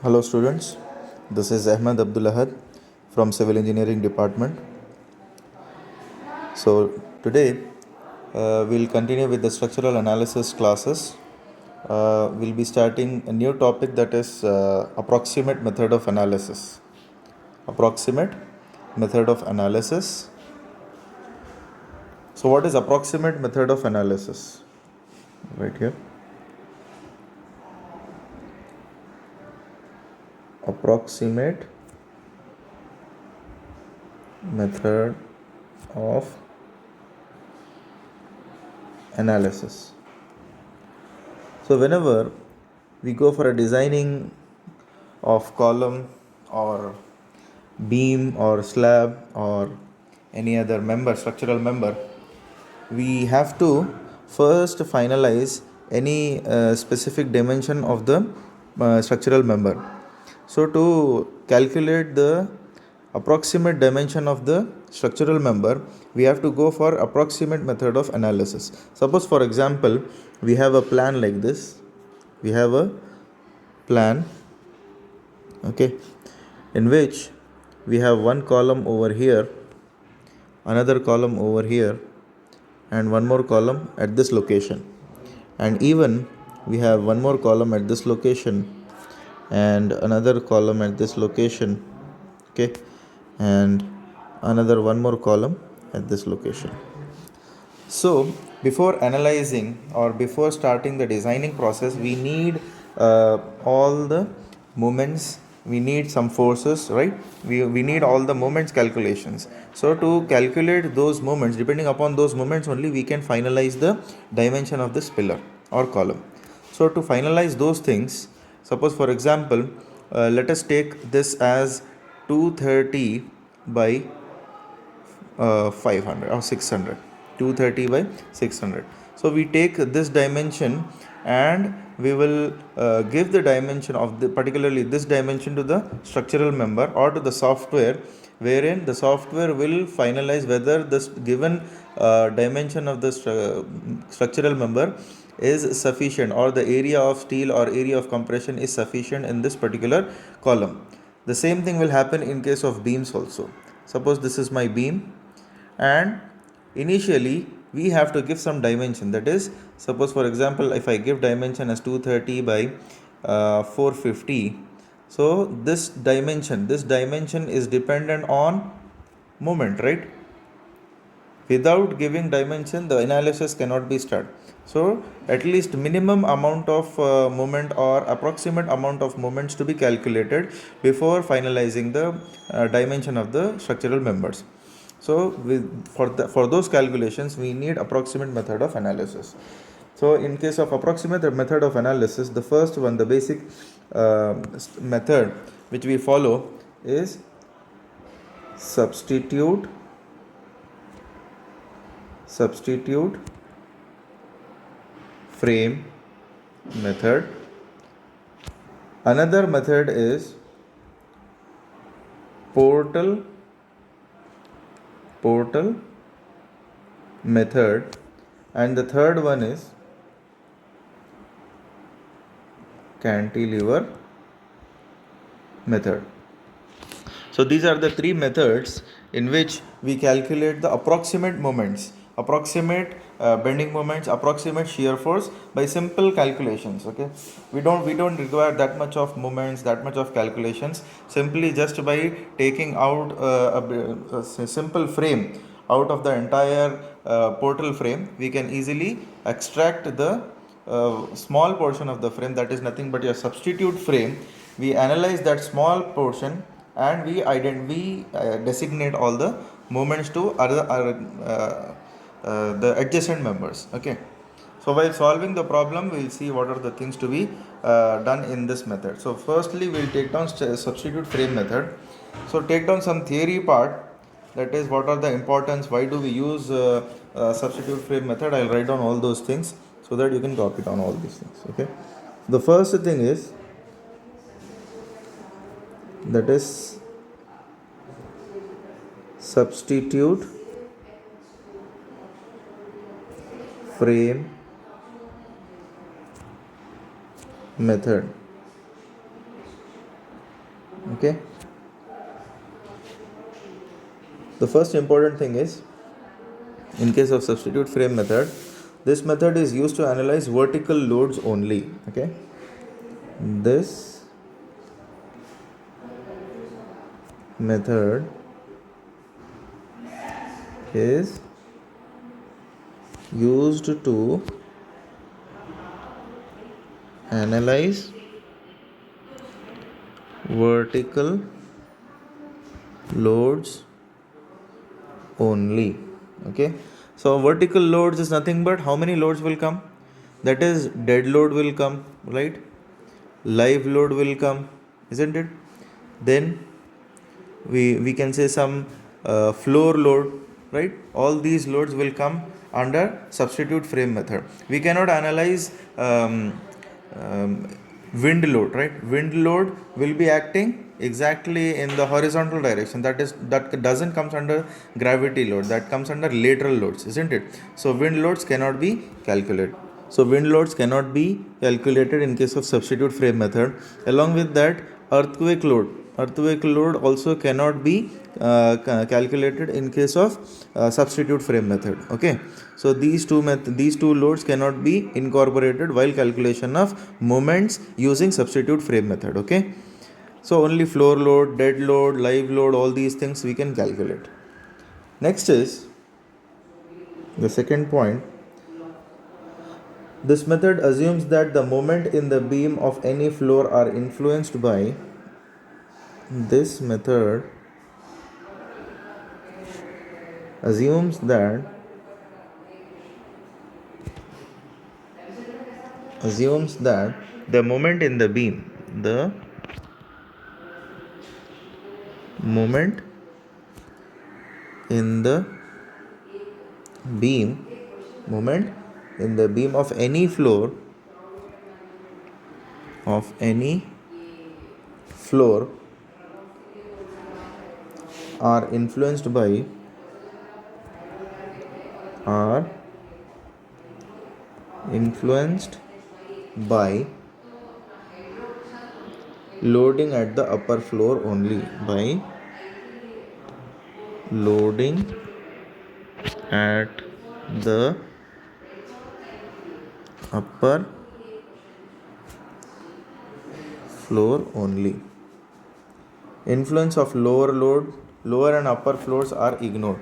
Hello students, this is Ahmed Abdul Ahad from Civil Engineering Department. So today we'll continue with the structural analysis classes. We'll be starting a new topic, that is approximate method of analysis. Approximate method of analysis. So what is approximate method of analysis? Right here. Approximate method of analysis. So whenever we go for a designing of column or beam or slab or any other member, structural member, we have to first finalize any specific dimension of the structural member. So to calculate the approximate dimension of the structural member, we have to go for approximate method of analysis. Suppose for example, we have a plan like this. We have a plan, okay, in which we have one column over here, another column over here, and one more column at this location, and even we have one more column at this location and another column at this location, okay, and another one more column at this location. So before analyzing or before starting the designing process, we need all the moments, we need some forces, right? We need all the moments calculations. So to calculate those moments, depending upon those moments only, we can finalize the dimension of this pillar or column. So to finalize those things, suppose for example, let us take this as 230 by 500 or 600, 230 by 600. So we take this dimension and we will give the dimension of the particularly this dimension to the structural member or to the software, wherein the software will finalize whether this given dimension of the structural member is sufficient, or the area of steel or area of compression is sufficient in this particular column. The same thing will happen in case of beams also. Suppose this is my beam, and initially we have to give some dimension, that is, suppose for example, if I give dimension as 230 by 450, so this dimension is dependent on moment, right? Without giving dimension, the analysis cannot be started. So at least minimum amount of moment or approximate amount of moments to be calculated before finalizing the dimension of the structural members. So for those calculations, we need approximate method of analysis. So in case of approximate method of analysis, the first one, the basic method which we follow is substitute frame method. Another method is portal method, and the third one is cantilever method. So these are the three methods in which we calculate the approximate moments, approximate bending moments, approximate shear force by simple calculations. Okay, we don't require that much of moments, that much of calculations. Simply just by taking out a simple frame out of the entire portal frame, we can easily extract the small portion of the frame, that is nothing but your substitute frame. We analyze that small portion and we designate all the moments to other the adjacent members. Okay, so while solving the problem, we will see what are the things to be done in this method. So firstly, we will take down substitute frame method. So take down some theory part, that is what are the importance, why do we use substitute frame method. I'll write down all those things so that you can copy down all these things. Okay, the first thing is, that is substitute frame method. Okay. The first important thing is, in case of substitute frame method, this method is used to analyze vertical loads only. Okay. This method is used to analyze vertical loads only. Okay, so vertical loads is nothing but how many loads will come? That is, dead load will come, right? Live load will come, isn't it? Then we can say some floor load, right? All these loads will come under substitute frame method. We cannot analyze wind load, right? Wind load will be acting exactly in the horizontal direction. That doesn't comes under gravity load. That comes under lateral loads, isn't it? So wind loads cannot be calculated. So wind loads cannot be calculated in case of substitute frame method. Along with that, earthquake load also cannot be calculated in case of substitute frame method. Okay, so these two loads cannot be incorporated while calculation of moments using substitute frame method. Okay, so only floor load, dead load, live load, all these things we can calculate. Next is the second point. This method assumes that the moment in the beam of any floor are influenced by this method assumes that the moment in the beam of any floor are influenced by loading at the upper floor only, by loading at the upper floor only. Influence of lower and upper floors are ignored.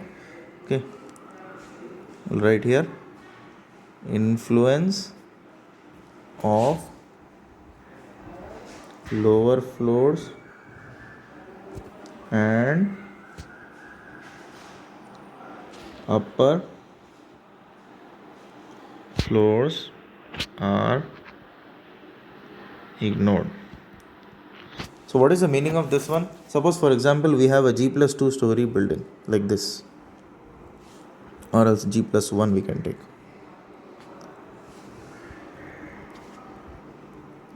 Okay, right here, influence of lower floors and upper floors are ignored. So what is the meaning of this one? Suppose, for example, we have a G+2 story building like this, or else G+1 we can take.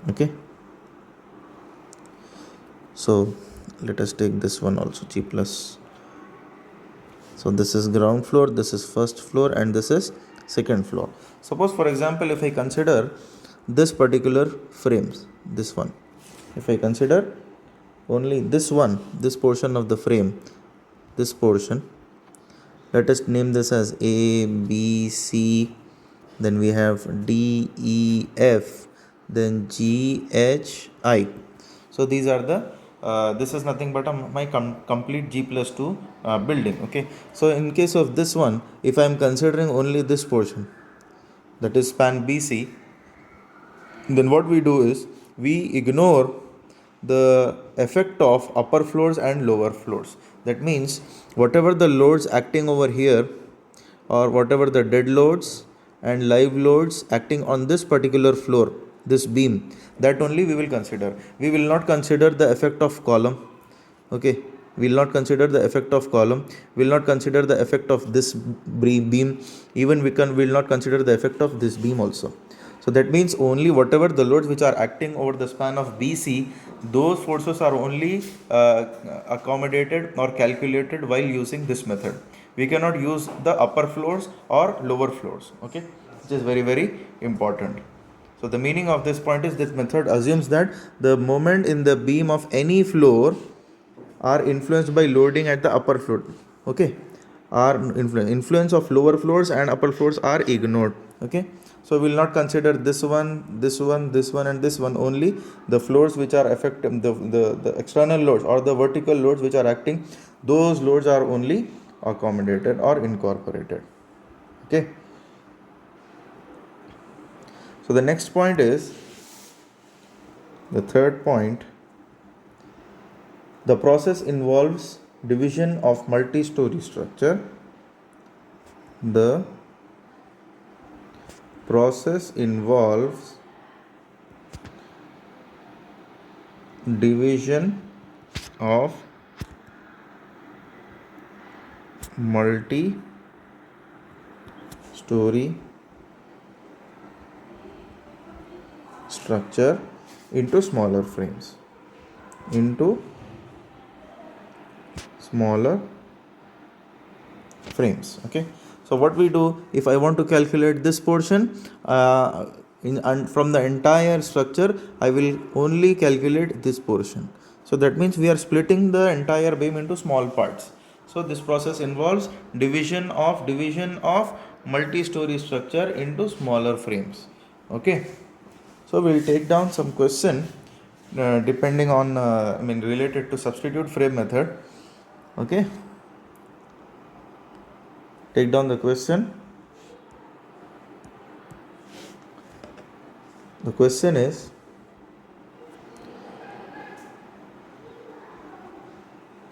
Okay, so let us take this one also, G+. So this is ground floor, this is first floor, and this is second floor. Suppose, for example, if I consider this particular frames, this one, if I consider only this portion of the frame, this portion, let us name this as A, B, C, then we have D, E, F, then G, H, I. So these are the this is nothing but my complete G+2 building. Okay, so in case of this one, if I am considering only this portion, that is span BC, then what we do is we ignore the effect of upper floors and lower floors. That means whatever the loads acting over here, or whatever the dead loads and live loads acting on this particular floor, this beam, that only we will consider. We will not consider the effect of column. Okay, we will not consider the effect of column, we will not consider the effect of this beam, even will not consider the effect of this beam also. So that means only whatever the loads which are acting over the span of BC, those forces are only accommodated or calculated while using this method. We cannot use the upper floors or lower floors. Okay, which is very, very important. So the meaning of this point is, this method assumes that the moment in the beam of any floor are influenced by loading at the upper floor. Okay, are influence of lower floors and upper floors are ignored. Okay, so we will not consider this one, this one, this one, and this one. Only the floors which are affecting the external loads or the vertical loads which are acting, those loads are only accommodated or incorporated. Okay, so the next point is the third point. The process involves division of multi-story structure. The process involves division of multi-story structure into smaller frames. Okay, so what we do, if I want to calculate this portion from the entire structure, I will only calculate this portion. So that means we are splitting the entire beam into small parts. So this process involves division of multi-story structure into smaller frames. Okay, so we'll take down some question depending on related to substitute frame method. Okay, take down the question. The question is,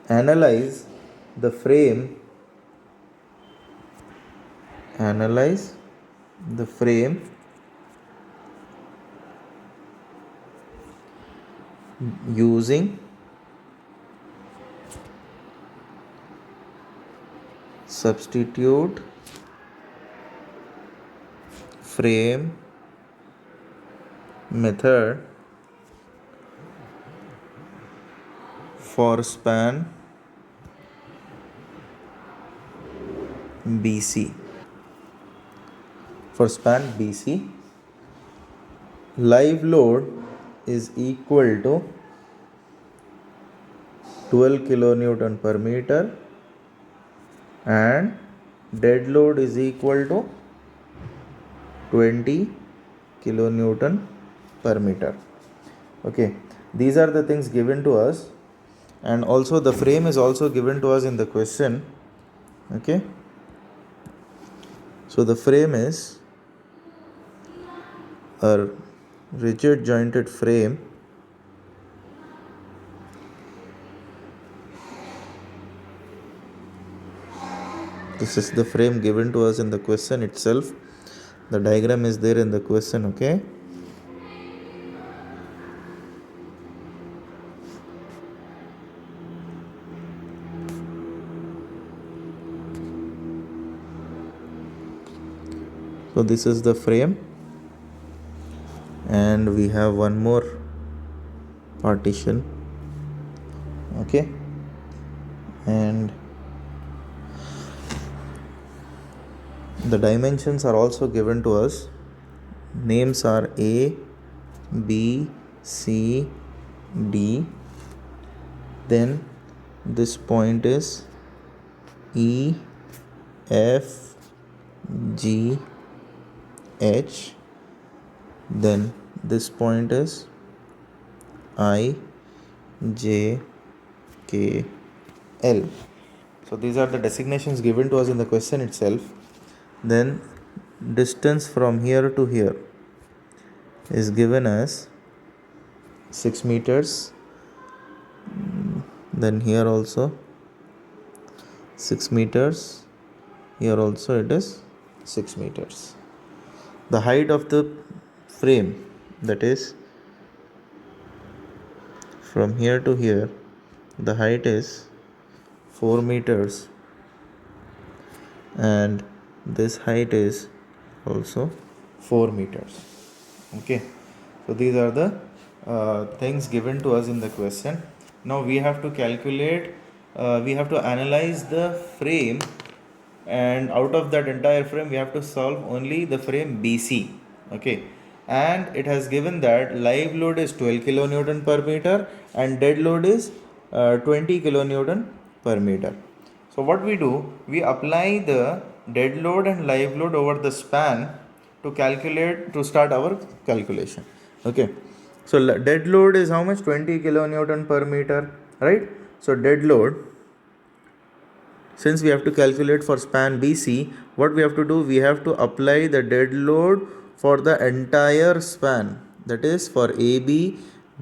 analyze the frame using substitute frame method for span BC. For span BC, live load is equal to 12 kilonewton per meter and dead load is equal to 20 kilonewton per meter. Okay, these are the things given to us, and also the frame is also given to us in the question. Okay, so the frame is a rigid jointed frame this is the frame given to us in the question itself. The diagram is there in the question. Okay, so this is the frame, and we have one more partition. Okay, and the dimensions are also given to us. Names are A, B, C, D. Then this point is E, F, G, H. Then this point is I, J, K, L. So these are the designations given to us in the question itself. Then distance from here to here is given as 6 meters. Then here also 6 meters. Here also it is 6 meters. The height of the frame, that is from here to here, the height is 4 meters, and this height is also 4 meters. Okay, so these are the things given to us in the question. Now we have to calculate, we have to analyze the frame, and out of that entire frame we have to solve only the frame BC. Okay, and it has given that live load is 12 kilonewton per meter and dead load is 20 kilonewton per meter. So what we do, we apply the dead load and live load over the span to start our calculation. Okay, so dead load is how much? 20 kilonewton per meter, right? So dead load, since we have to calculate for span BC, what we have to do, we have to apply the dead load for the entire span, that is for AB,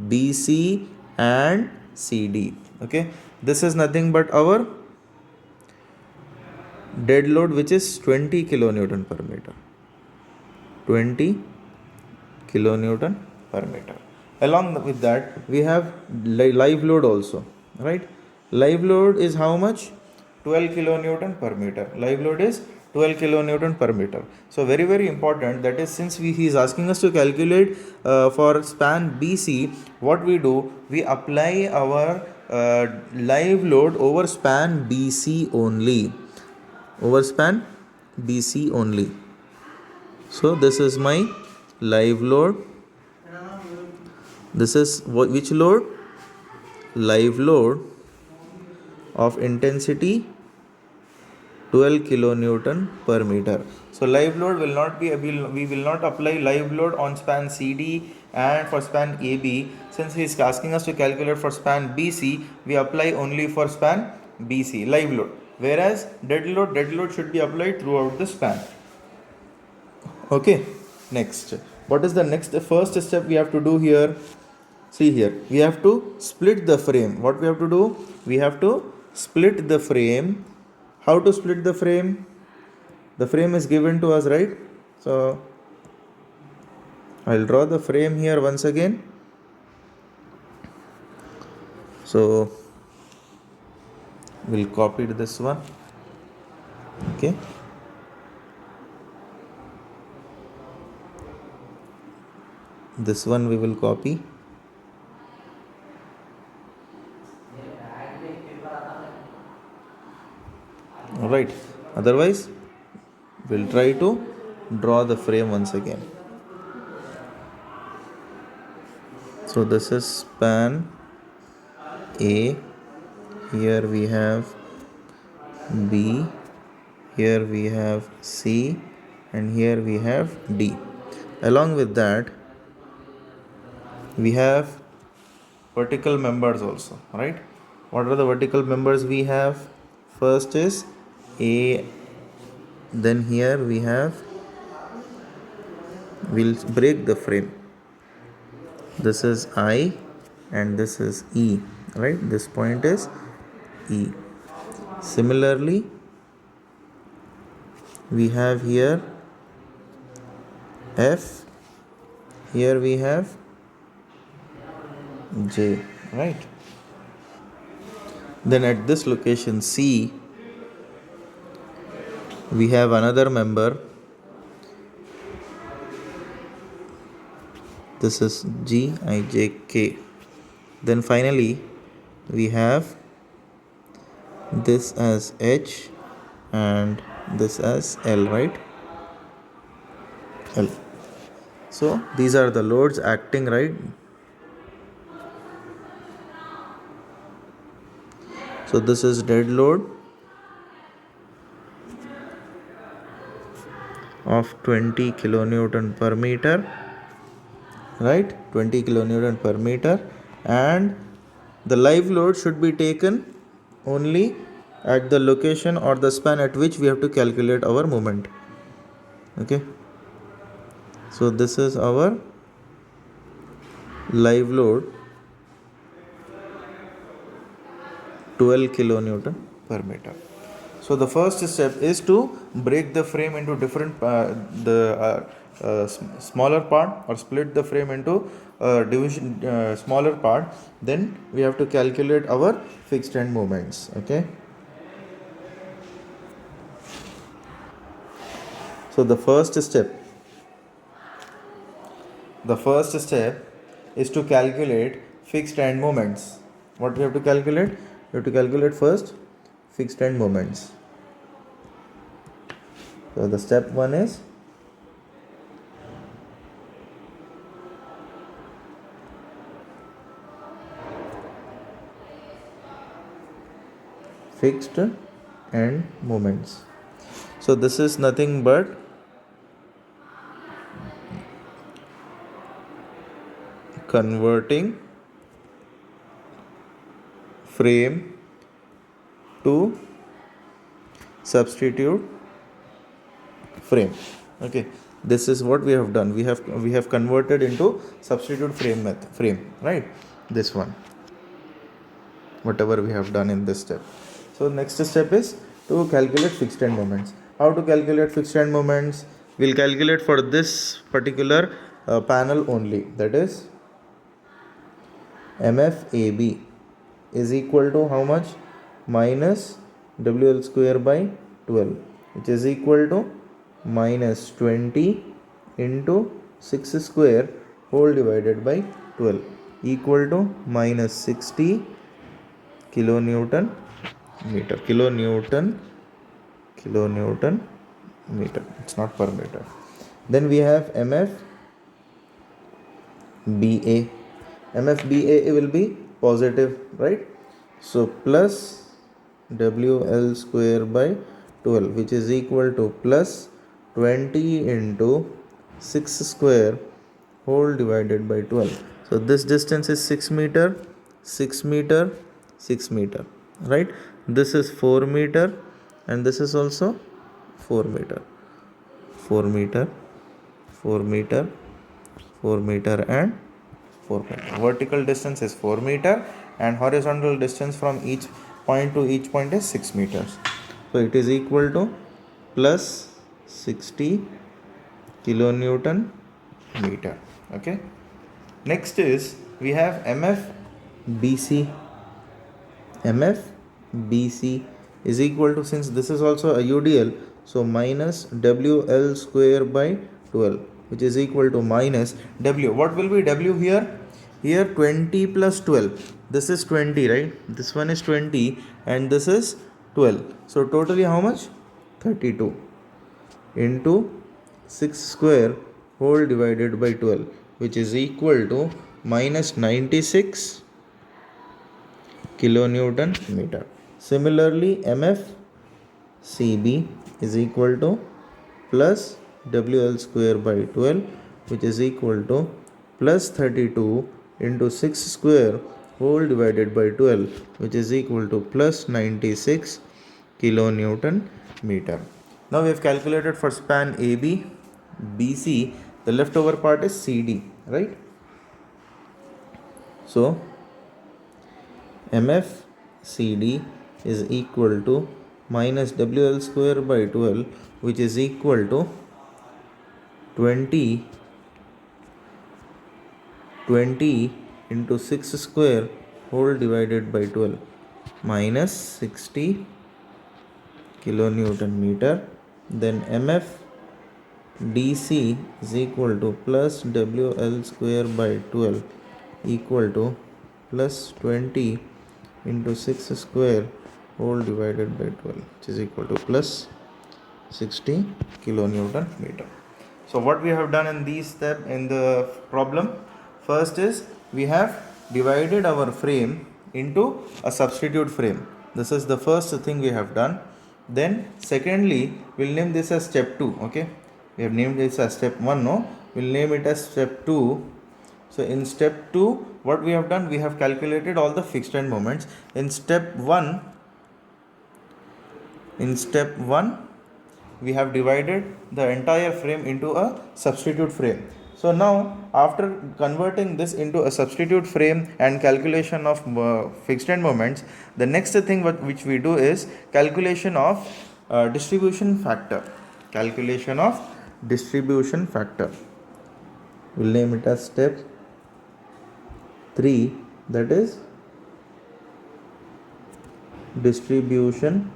BC and CD. Okay, this is nothing but our dead load, which is 20 kilonewton per meter. 20 kilonewton per meter. Along with that, we have live load also, right? Live load is how much? 12 kilonewton per meter. Live load is 12 kilonewton per meter. So very very important, that is, since he is asking us to calculate for span BC, what we do, we apply our live load over span BC only. Over span BC only. So this is my live load. This is which load? Live load of intensity 12 kilonewton per meter. So live load will not be, we will not apply live load on span CD and for span AB. Since he is asking us to calculate for span BC, we apply only for span BC live load. Whereas dead load should be applied throughout the span. Okay, next. What is the next? The first step we have to do here. See here, we have to split the frame. What we have to do? We have to split the frame. How to split the frame? The frame is given to us, right? So I'll draw the frame here once again. So we'll copy this one. Okay. This one we will copy. Alright, otherwise we'll try to draw the frame once again. So this is span A, here we have B, here we have C, and here we have D. Along with that, we have vertical members also, right? What are the vertical members we have? First is A, then here we have, we'll break the frame. This is I and this is E, right? This point is E. Similarly, we have here F, here we have J, right? Then at this location C, we have another member. This is G, I, J, K. Then finally, we have this as H and this as L, right? L. So these are the loads acting, right? So this is dead load of 20 kilonewton per meter, right? 20 kilonewton per meter, and the live load should be taken only at the location or the span at which we have to calculate our moment. Okay, so this is our live load 12 kilonewton per meter. So the first step is to break the frame into different smaller part, or split the frame into smaller part. Then we have to calculate our fixed end moments. Okay. So the first step is to calculate fixed end moments. What we have to calculate? We have to calculate first fixed end moments. So the step 1 is fixed end moments. So this is nothing but converting frame to substitute frame. Okay, this is what we have done. We have converted into substitute frame, right? This one, whatever we have done in this step. So next step is to calculate fixed end moments. How to calculate fixed end moments? We'll calculate for this particular panel only, that is MFAB is equal to how much? Minus WL square by 12, which is equal to minus 20 into 6 square whole divided by 12, equal to minus 60 kilonewton meter. Kilonewton meter. It's not per meter. Then we have MFBA. MFBA will be positive, right? So plus WL square by 12, which is equal to plus 20 into 6 square whole divided by 12. So this distance is 6 meter, 6 meter, 6 meter, right? This is 4 meter and this is also 4 meter. 4 meter, 4 meter, 4 meter and 4 meter. Vertical distance is 4 meter and horizontal distance from each point to each point is 6 meters. So it is equal to plus 60 kilonewton meter. Okay. Next is we have MFBC. MFBC is equal to, since this is also a UDL, so minus WL square by 12, which is equal to minus W. What will be W here? Here 20 plus 12. This is 20, right? This one is 20 and this is 12. So totally how much? 32 into 6 square whole divided by 12, which is equal to minus 96 kilonewton meter. Similarly, MFCB is equal to plus WL square by 12, which is equal to plus 32 into 6 square whole divided by 12, which is equal to plus 96 kilonewton meter. Now we have calculated for span AB, BC, the leftover part is CD, right? So MFCD is equal to minus WL square by 12, which is equal to 20 into 6 square whole divided by 12 minus 60 kilonewton meter. Then MFDC is equal to plus WL square by 12 equal to plus 20 into 6 square whole divided by 12, which is equal to plus 60 kilonewton meter. So what we have done in these steps in the problem, first is we have divided our frame into a substitute frame. This is the first thing we have done. Then secondly, we'll name this as step 2. Okay, we have named this as step 1. No, we'll name it as step 2. So in step 2, what we have done, we have calculated all the fixed end moments. In step 1, we have divided the entire frame into a substitute frame. So now after converting this into a substitute frame and calculation of fixed end moments, the next thing which we do is calculation of distribution factor. Calculation of distribution factor. We'll name it as step 3, that is distribution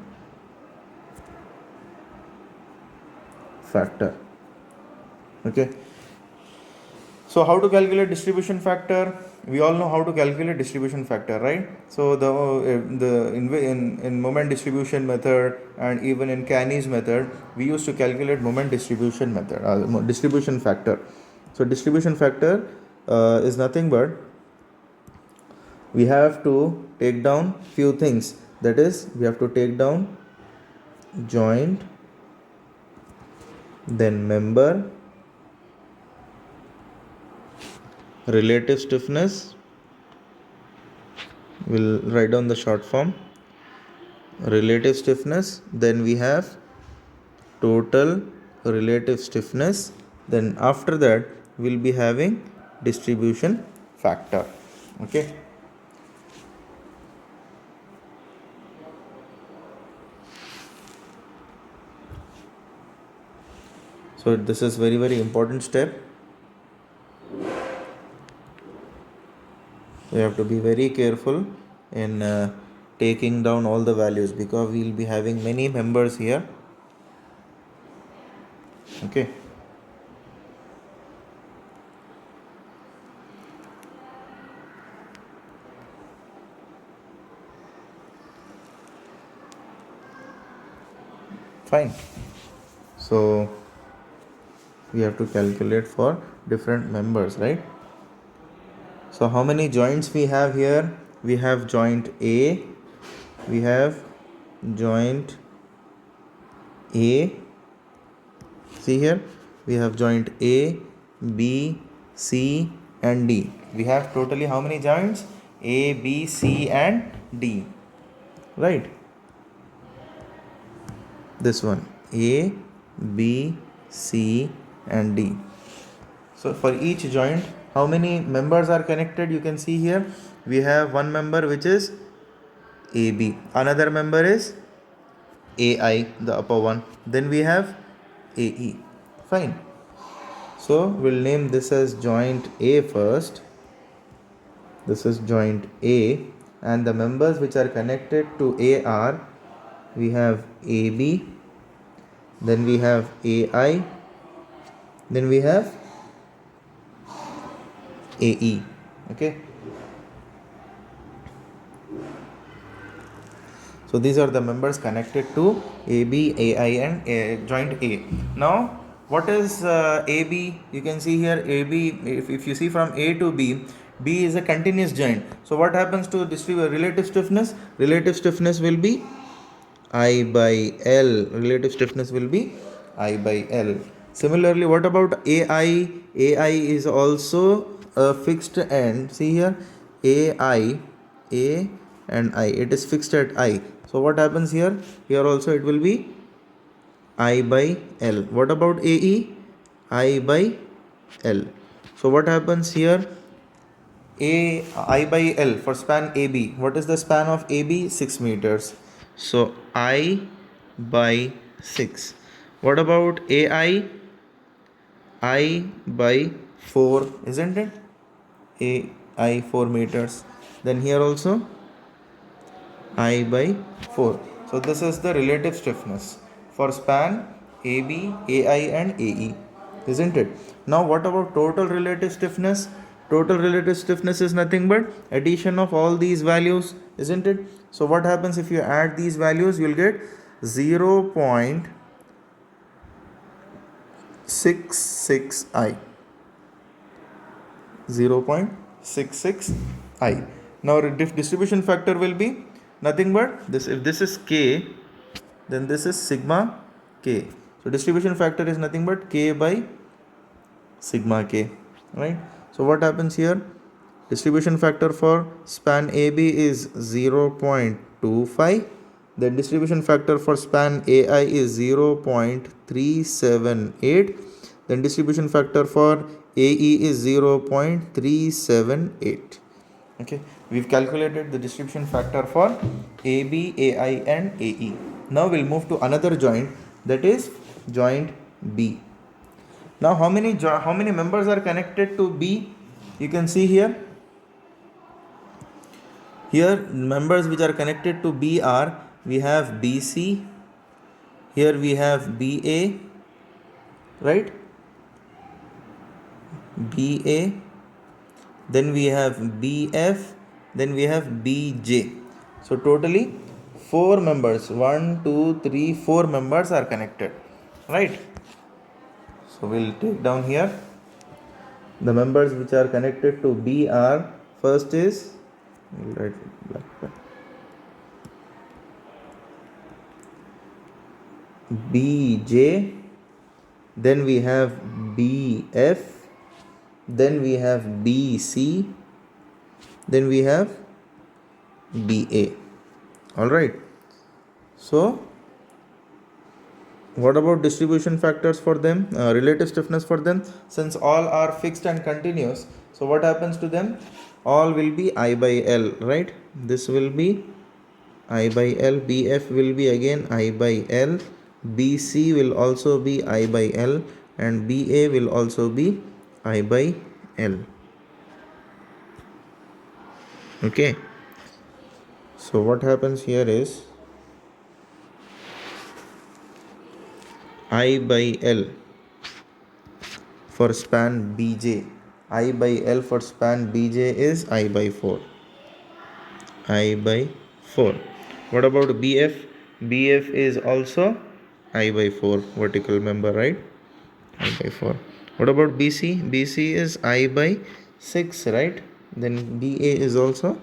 factor. Okay. So how to calculate distribution factor? We all know how to calculate distribution factor, right? So in moment distribution method and even in Canny's method, we used to calculate moment distribution method, distribution factor. So distribution factor is nothing but we have to take down few things. that is we have to take down joint, then member, relative stiffness, we'll write down the short form, relative stiffness, then we have total relative stiffness, then after that we'll be having distribution factor. Okay. So this is very important step. We have to be very careful in taking down all the values, because we will be having many members here. Okay. Fine. So we have to calculate for different members, right? So how many joints we have here? We have joint A, we have joint A, see here, we have joint A, B, C and D. We have totally how many joints? A, B, C and D, right? This one, A, B, C and D. So for each joint, how many members are connected? You can see here, we have one member which is AB, another member is AI, the upper one, then we have AE. Fine. So we'll name this as joint A first. This is joint A, and the members which are connected to A are, we have AB, then we have AI, then we have AE. Okay. So these are the members connected to AB, AI and joint A. Now what is AB? You can see here AB, if you see from A to B, B is a continuous joint. So what happens to relative stiffness? Relative stiffness will be I by L. Relative stiffness will be I by L. Similarly, what about AI? AI is also a fixed end. See here, AI, A and I. It is fixed at I. So what happens here? Here also it will be I by L. What about AE? I by L. So what happens here? I by L for span AB. What is the span of AB? 6 meters. So I by 6. What about AI? I by 4, isn't it? AI 4 meters. Then here also I by 4. So this is the relative stiffness for span AB, AI and AE, isn't it? Now what about total relative stiffness? Total relative stiffness is nothing but addition of all these values, isn't it? So what happens if you add these values? You will get 0.66i. 0.66i. Now distribution factor will be nothing but this. If this is k, then this is sigma k. So distribution factor is nothing but k by sigma k, right? So what happens here? Distribution factor for span AB is 0.25. The distribution factor for span AI is 0.378. Then distribution factor for AE is 0.378. Okay, we've calculated the distribution factor for AB, AI and AE. Now we'll move to another joint, that is joint B. Now how many members are connected to B? You can see here. Here members which are connected to B are, we have BC, here we have BA, right? BA, then we have BF, then we have BJ. So totally 4 members, 1, 2, 3, 4 members are connected, right? So we'll take down here the members which are connected to B are, first is, we'll write with black pen. BJ, then we have BF, then we have BC, then we have BA. All right. So what about distribution factors for them, relative stiffness for them? Since all are fixed and continuous, so what happens to them? All will be I by L, right? This will be I by L, BF will be again I by L, BC will also be I by L, and BA will also be I by L. Okay. So what happens here is I by L for span BJ. I by L for span BJ is I by 4. I by 4. What about BF? BF is also I by 4 vertical member, right? I by 4. What about BC? BC is I by 6, right? Then BA is also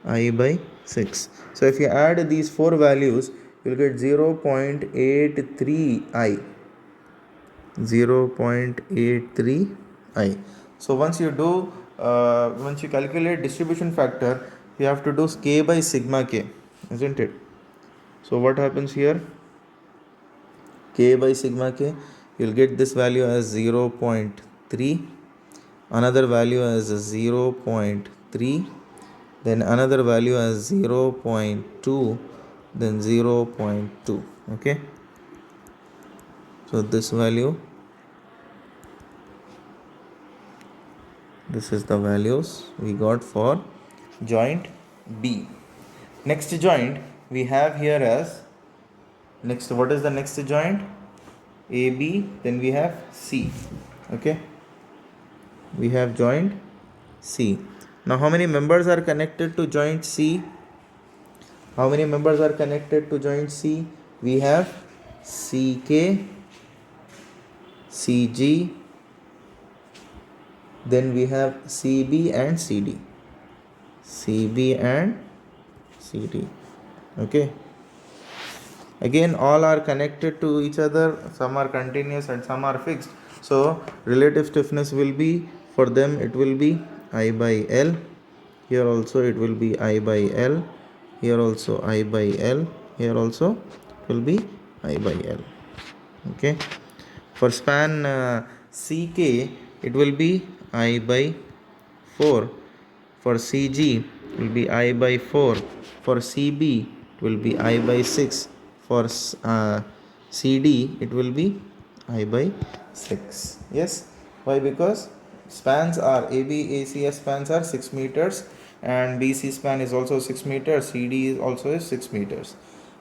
I by 6. So if you add these 4 values, you will get 0.83 I. 0.83 I. So once you calculate distribution factor, you have to do K by sigma K, isn't it? So what happens here? K by sigma K, you will get this value as 0.3, another value as 0.3, then another value as 0.2, then 0.2. Okay. So this value, this is the values we got for joint B. Next joint we have here as, next, what is the next joint? AB, then we have C. Okay. We have joint C. Now how many members are connected to joint C? How many members are connected to joint C? We have CK, CG, then we have CB and CD. CB and CD. Okay. Again, all are connected to each other. Some are continuous and some are fixed. So relative stiffness will be, for them it will be I by L. Here also it will be I by L. Here also I by L. Here also it will be I by L. Okay. For span CK, it will be I by 4. For CG, it will be I by 4. For CB, it will be I by 6. For CD, it will be I by 6. Yes. Why? Because spans are AB, ACS spans are 6 meters, and BC span is also 6 meters. CD is also 6 meters.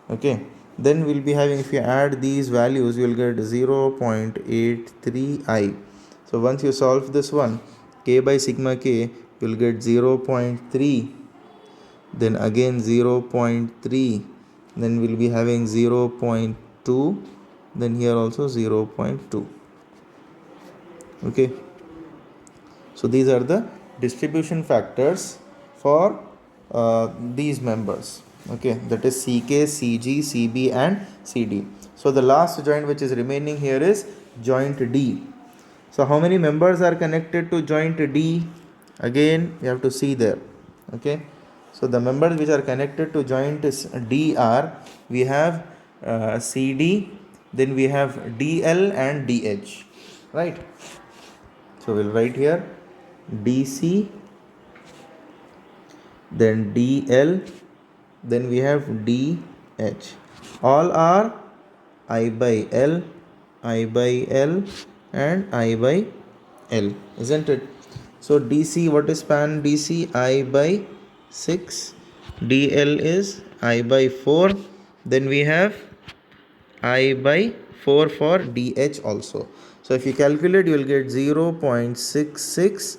Okay. Then we'll be having, if you add these values, you will get 0.83 I. So once you solve this one, K by sigma K, you will get 0.3, then again 0.3, then we'll be having 0.2, then here also 0.2. Okay. So these are the distribution factors for these members. Okay, that is CK, CG, CB and CD. So the last joint which is remaining here is joint D. So how many members are connected to joint D? Again, you have to see there. Okay. So the members which are connected to joint D are, we have CD, then we have DL and DH. Right. So we'll write here DC, then DL, then we have DH. All are I by L, I by L and I by L, isn't it? So DC, what is span DC? I by 6. DL is I by 4. Then we have I by 4 for DH also. So if you calculate, you will get 0.66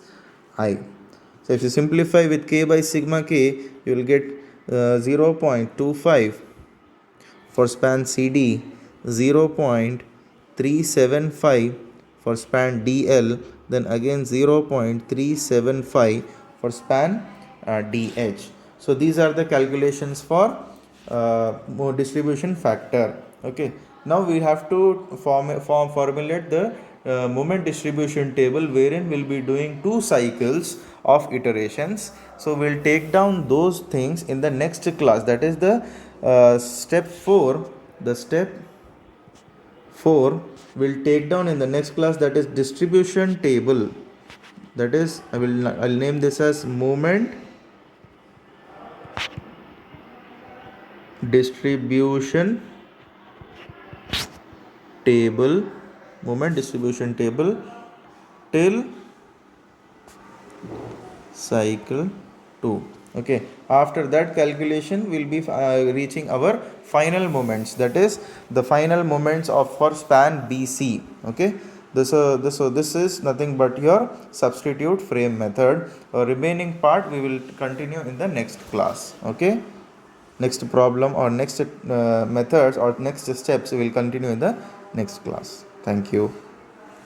I. So if you simplify with K by sigma K, you will get 0.25 for span CD, 0.375 for span DL, then again 0.375 for span DH. So these are the calculations for distribution factor. Okay. Now we have to formulate the moment distribution table, wherein we'll be doing 2 cycles of iterations. So we'll take down those things in the next class, that is the step 4. The step 4 will take down in the next class, that is distribution table. That is, I'll name this as moment distribution table, moment distribution table till cycle 2. Okay, after that calculation will be reaching our final moments, that is the final moments of for span BC. Okay, this is nothing but your substitute frame method. Remaining part we will continue in the next class. Okay, next problem or next methods or next steps we will continue in the next class. Thank you.